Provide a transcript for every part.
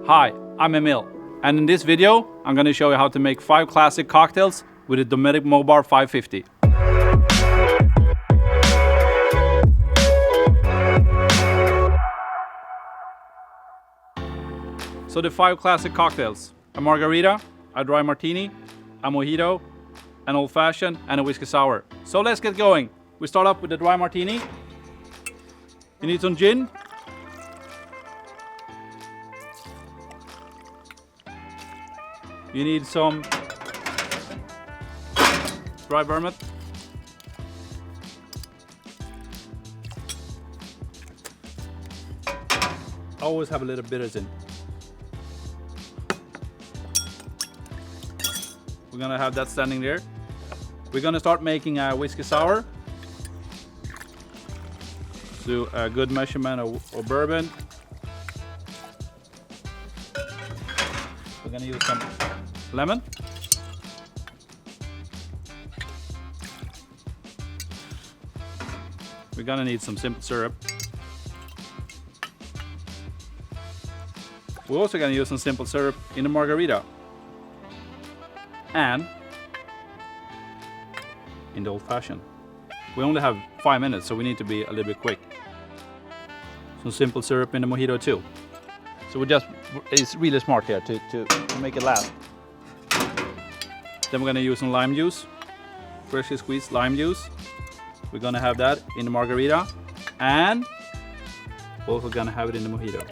Hi, I'm Emil, and in this video I'm going to show you how to make 5 classic cocktails with a Dometic MoBar 550. So the 5 classic cocktails: a Margarita, a dry Martini, a Mojito, an Old Fashioned, and a Whisky Sour. So let's get going. We start up with the dry Martini. You need some gin. You need some dry vermouth. Always have a little bitters in. We're gonna have that standing there. We're gonna start making a Whisky Sour. Do a good measurement of bourbon. We're gonna use some lemon. We're gonna need some simple syrup. We're also gonna use some simple syrup in the Margarita and in the Old Fashioned. We only have 5 minutes, so we need to be a little bit quick. Some simple syrup in the Mojito too. So it's really smart here to make it last. Then we're gonna use some lime juice, freshly squeezed lime juice. We're gonna have that in the Margarita, and we're also gonna have it in the Mojito.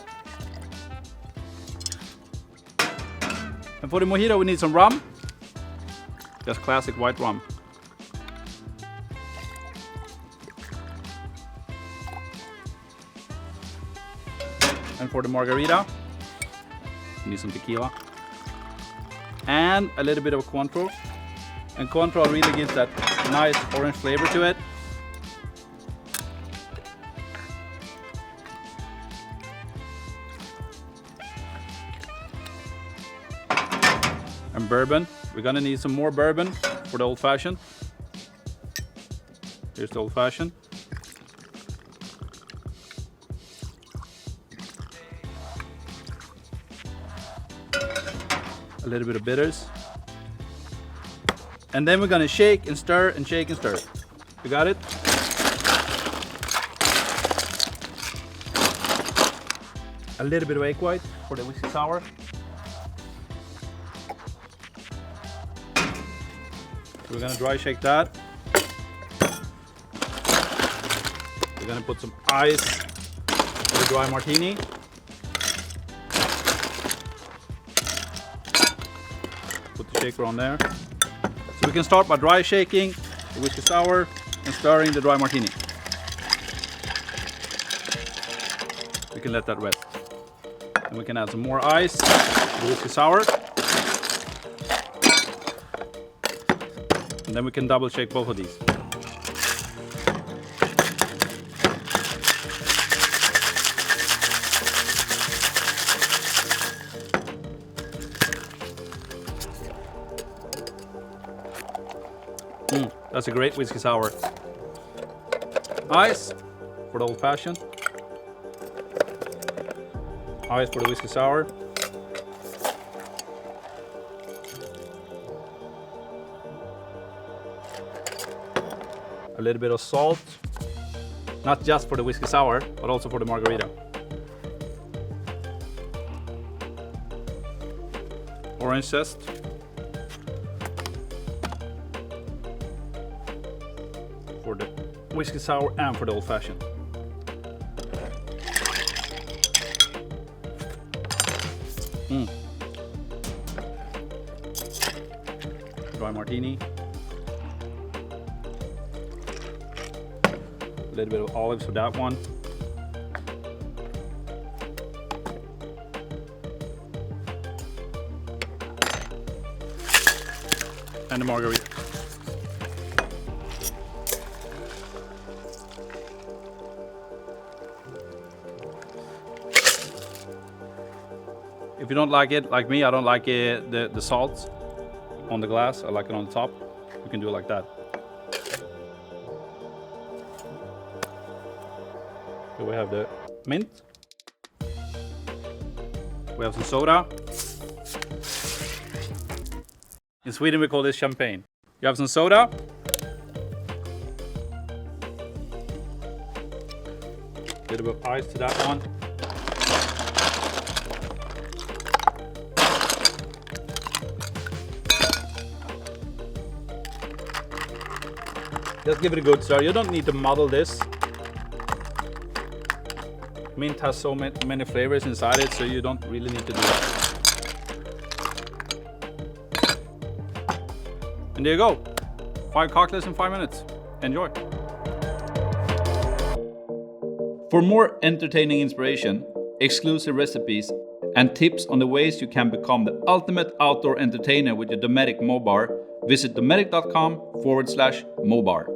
And for the Mojito, we need some rum, just classic white rum. And for the Margarita, we need some tequila and a little bit of Cointreau. And Cointreau really gives that nice orange flavor to it. And bourbon. We're gonna need some more bourbon for the Old Fashioned. Here's the Old Fashioned. A little bit of bitters. And then we're gonna shake and stir and shake and stir. You got it? A little bit of egg white for the Whisky Sour. We're gonna dry shake that. We're gonna put some ice in the dry Martini. Put the shaker on there. So we can start by dry shaking the Whisky Sour and stirring the dry Martini. We can let that rest. And we can add some more ice to the Whisky Sour. And then we can double shake both of these. That's a great Whisky Sour. Ice for the Old Fashioned. Ice for the Whisky Sour. A little bit of salt. Not just for the Whisky Sour, but also for the Margarita. Orange zest. For the Whisky Sour and for the Old Fashioned. Dry Martini. A little bit of olives for that one. And the Margarita. If you don't like it, like me, I don't like the salt on the glass. I like it on the top. You can do it like that. Here we have the mint. We have some soda. In Sweden we call this champagne. You have some soda. Bit of ice to that one. Just give it a good stir. You don't need to muddle this. Mint has so many flavors inside it, so you don't really need to do that. And there you go. 5 cocktails in 5 minutes. Enjoy. For more entertaining inspiration, exclusive recipes, and tips on the ways you can become the ultimate outdoor entertainer with your Dometic MoBar, visit dometic.com/MoBar.